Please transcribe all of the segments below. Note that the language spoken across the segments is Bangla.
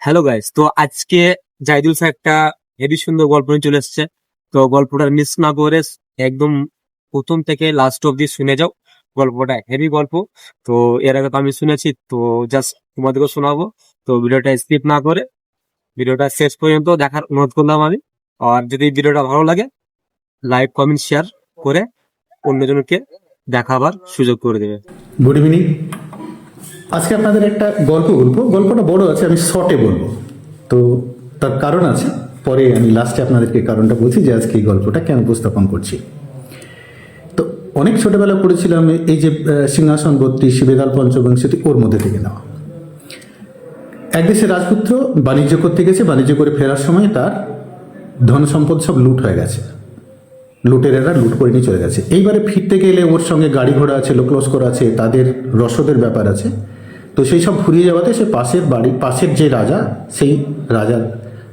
হ্যালো গাইস, তো আজকে জাহিদুল স্যার একটা হেভি সুন্দর গল্প নিয়ে চলে এসেছে। তো গল্পটা মিস না করে একদম প্রথম থেকে লাস্ট অব্দি শুনে যাও। গল্পটা হেভি গল্প। তো এর আগে তো আমি শুনেছি, তো জাস্ট তোমাদেরকে শোনাবো। তো ভিডিওটা স্কিপ না করে ভিডিওটা শেষ পর্যন্ত দেখার অনুরোধ করলাম আমি। আর যদি ভিডিওটা ভালো লাগে, লাইক কমেন্ট শেয়ার করে অন্যজনকে দেখাবার সুযোগ করে দেবে। Good evening. আজকে আপনাদের একটা গল্প বলবো। গল্পটা বড় আছে, আমি শর্টে বলবো। তো তার কারণ আছে, পরে আমি লাস্টে আপনাদেরকে কারণটা বলছি যে আজকে এই গল্পটা কেন উপস্থাপন করছি। তো অনেক ছোটবেলা পড়েছিলাম এই যে সিংহাসন 32 বেদাল পঞ্চবংশতি, ওর মধ্যে থেকে নেওয়া। এক দেশের রাজপুত্র বাণিজ্য করতে গেছে, বাণিজ্য করে ফেরার সময় তার ধন সম্পদ সব লুট হয়ে গেছে। লুটেরেরা লুট করে নিয়ে চলে গেছে। এইবারে ফিরতে গেলে ওর সঙ্গে গাড়ি ঘোড়া আছে, লোক লস্কর আছে, তাদের রসদের ব্যাপার আছে। তো সেই সব ফুরিয়ে যাওয়াতে সে পাশের যে রাজা, সেই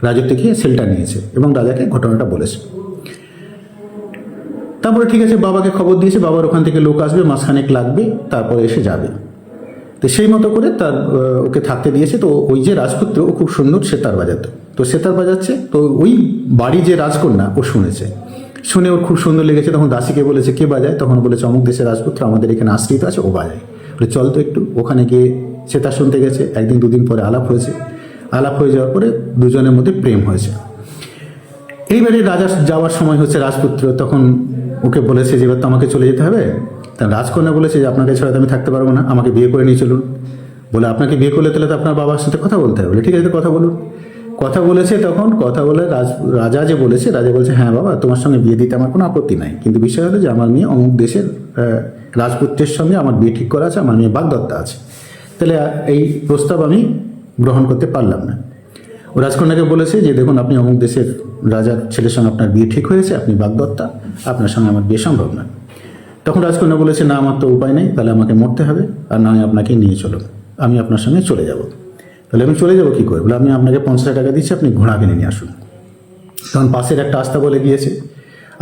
রাজত্বে গিয়ে সেলটা নিয়েছে এবং রাজাকে ঘটনাটা বলেছে। তারপরে ঠিক আছে, বাবাকে খবর দিয়েছে, বাবার ওখান থেকে লোক আসবে, মাসখানেক লাগবে, তারপরে এসে যাবে। তো সেই মতো করে তার ওকে থাকতে দিয়েছে। তো ওই যে রাজপুত্র, ও খুব সুন্দর সেতার বাজাতো। তো সেতার বাজাচ্ছে, তো ওই বাড়ি যে রাজকন্যা, ও শুনেছে। শুনে ওর খুব সুন্দর লেগেছে। তখন দাসীকে বলেছে, কে বাজায়? তখন বলেছে, অমুক দেশের রাজপুত্র আমাদের এখানে আশ্রিত আছে, ও বাজায়। বলে চল তো একটু। ওখানে গিয়ে সেতার শুনতে গেছে। একদিন দুদিন পরে আলাপ হয়েছে। আলাপ হয়ে যাওয়ার পরে দুজনের মধ্যে প্রেম হয়েছে। এইবারে রাজা যাওয়ার সময় হচ্ছে, রাজপুত্র তখন ওকে বলেছে যে এবার তো আমাকে চলে যেতে হবে। তা রাজকন্যা বলেছে যে আপনাকে ছাড়া তো আমি থাকতে পারবো না, আমাকে বিয়ে করে নিয়ে চলুন। বলে আপনাকে বিয়ে করলে তাহলে তো আপনার বাবার সাথে কথা বলতে হবে। বলে ঠিক আছে, তো কথা বলুন। কথা বলেছে, তখন কথা বলে রাজা যে বলেছে, রাজা বলছে, হ্যাঁ বাবা, তোমার সঙ্গে বিয়ে দিতে আমার কোনো আপত্তি নাই, কিন্তু বিষয় হলো যে আমার মেয়ে অমুক দেশের রাজপুত্রের সঙ্গে আমার বিয়ে ঠিক করা আছে, আমার মেয়ে বাগদত্তা আছে। তাহলে এই প্রস্তাব আমি গ্রহণ করতে পারলাম না। ও রাজকন্যাকে বলেছে যে দেখুন, আপনি অমুক দেশের রাজার ছেলের সঙ্গে আপনার বিয়ে ঠিক হয়েছে, আপনি বাগদত্তা, আপনার সঙ্গে আমার বিয়ে সম্ভব না। তখন রাজকন্যা বলেছে, না আমার তো উপায় নেই, তাহলে আমাকে মরতে হবে, আর না হয় আপনাকে নিয়ে চলুন, আমি আপনার সঙ্গে চলে যাব। তাহলে আমি চলে যাবো কী করে? বলে আমি আপনাকে 50 টাকা দিচ্ছি, আপনি ঘোড়া কিনে নিয়ে আসুন। তখন পাশের একটা আস্তা বলে গিয়েছে।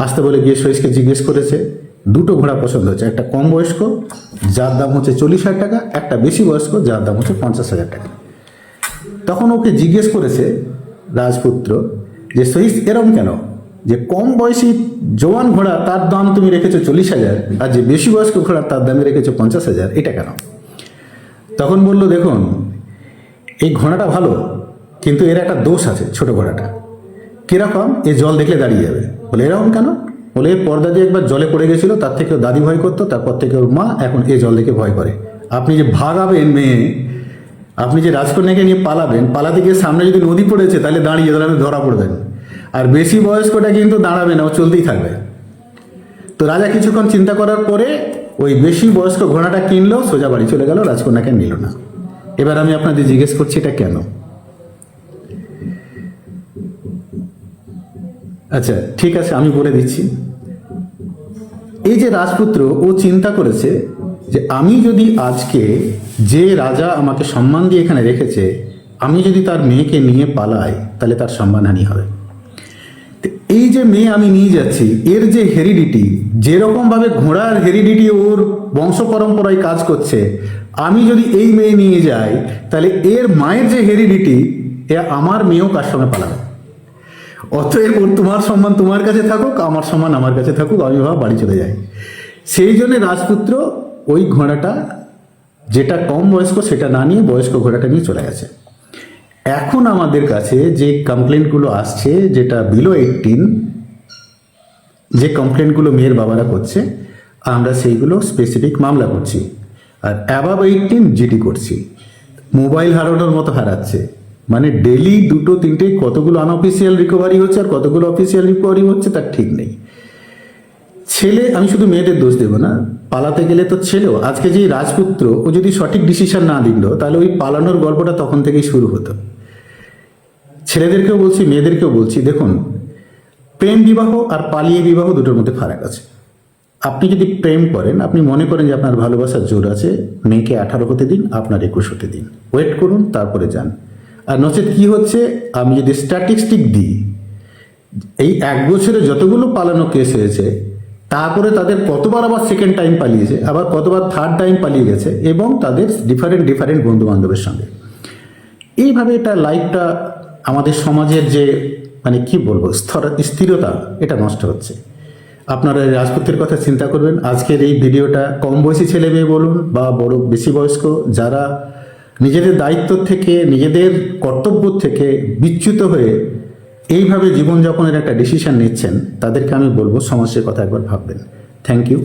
আস্তা বলে গিয়ে সহিসকে জিজ্ঞেস করেছে, দুটো ঘোড়া পছন্দ হচ্ছে, একটা কম বয়স্ক যার দাম হচ্ছে 40,000 টাকা, একটা বেশি বয়স্ক যার দাম হচ্ছে 50,000 টাকা। তখন ওকে জিজ্ঞেস করেছে রাজপুত্র যে সহিস, এরম কেন যে কম বয়সী জওয়ান ঘোড়া তার দাম তুমি রেখেছো 40,000, আর যে বেশি বয়স্ক ঘোড়া তার দামে রেখেছো 50,000, এটা কেন? তখন বলল, দেখুন এই ঘোড়াটা ভালো, কিন্তু এর একটা দোষ আছে, ছোট ঘোড়াটা। কিরকম? এ জল দেখলে দাঁড়িয়ে যাবে। বলে এরকম কেন? বলে এর পর্দা দিয়ে একবার জলে পড়ে গেছিল, তার থেকে ওর দাদি ভয় করতো, তারপর থেকে ওর মা, এখন এ জল দেখে ভয় করে। আপনি যে ভাগাবেন মেয়ে, আপনি যে রাজকন্যাকে নিয়ে পালাবেন, পালাতে গিয়ে সামনে যদি নদী পড়েছে তাহলে দাঁড়িয়ে, তাহলে আপনি ধরা পড়বেন। আর বেশি বয়স্কটা কিন্তু দাঁড়াবে না, ও চলতেই থাকবে। তো রাজা কিছুক্ষণ চিন্তা করার পরে ওই বেশি বয়স্ক ঘোড়াটা কিনলো, সোজা বাড়ি চলে গেল, রাজকন্যাকে নিল না। এবার আমি আপনাদের জিজ্ঞেস করছি, এটা কেন? আচ্ছা ঠিক আছে, আমি বলে দিচ্ছি। এই যে রাজপুত্র, ও চিন্তা করেছে যে আমি যদি আজকে, যে রাজা আমাকে সম্মান দিয়ে এখানে রেখেছে, আমি যদি তার মেয়েকে নিয়ে পালাই, তাহলে তার সম্মানহানি হবে। এই যে মেয়ে আমি নিয়ে যাচ্ছি, এর যে হেরিডিটি, যেরকমভাবে ঘোড়ার হেরিডিটি ওর বংশ পরম্পরায় কাজ করছে, আমি যদি এই মেয়ে নিয়ে যাই, তাহলে এর মায়ের যে হেরিডিটি, এ আমার মেয়েও কার সঙ্গে পালাবে। অতএব তোমার সম্মান তোমার কাছে থাকুক, আমার সম্মান আমার কাছে থাকুক, আমি ভাব বাড়ি চলে যাই। সেই জন্য রাজপুত্র ওই ঘোড়াটা, যেটা কম বয়স্ক সেটা না নিয়ে বয়স্ক ঘোড়াটা নিয়ে চলে গেছে। এখন আমাদের কাছে যে কমপ্লেন্টগুলো আসছে, যেটা বিলো 18, যে কমপ্লেন্টগুলো মেয়ের বাবারা করছে, আমরা সেইগুলো স্পেসিফিক মামলা করছি। আর অ্যাবাভ 18 জিডি করছি। মোবাইল হারানোর মতো হারাচ্ছে, মানে ডেলি দুটো তিনটে কতগুলো আনঅফিসিয়াল রিকভারি হচ্ছে আর কতগুলো অফিসিয়াল রিকভারি হচ্ছে তার ঠিক নেই। ছেলে, আমি শুধু মেয়েদের দোষ দেবো না, পালাতে গেলে তো ছেলেও, আজকে যে রাজপুত্র, ও যদি সঠিক ডিসিশন না দিল, তাহলে ওই পালানোর গল্পটা তখন থেকেই শুরু হতো। ছেলেদেরকেও বলছি, মেয়েদেরকেও বলছি, দেখুন প্রেম বিবাহ আর পালিয়ে বিবাহ দুটোর মধ্যে ফারাক আছে। আপনি যদি প্রেম করেন, আপনি মনে করেন যে আপনার ভালোবাসার জোর আছে, মেয়েকে 18 হতে দিন, আপনার 21 হতে দিন, ওয়েট করুন, তারপরে যান। আর নচেত কি হচ্ছে, আমি যদি স্ট্যাটিস্টিক দিই, এই 1 বছরে যতগুলো পালানো কেস হয়েছে, তারপরে তাদের কতবার আবার সেকেন্ড টাইম পালিয়েছে, আবার কতবার থার্ড টাইম পালিয়ে গেছে, এবং তাদের ডিফারেন্ট বন্ধু বান্ধবের সঙ্গে। এইভাবে এটা লাইফটা আমাদের সমাজের যে মানে কি বলবো স্থিরতা এটা নষ্ট হচ্ছে। আপনারা এই রাজপুতের কথা চিন্তা করবেন। আজকের এই ভিডিওটা কম বয়সী ছেলে মেয়ে বলুন বা বড় বেশি বয়স্ক যারা নিজেদের দায়িত্ব থেকে নিজেদের কর্তব্য থেকে বিচ্যুত হয়ে এইভাবে জীবনযাপনের একটা ডিসিশন নিচ্ছেন, তাদেরকে আমি বলবো সমাজের কথা একবার ভাববেন। Thank you.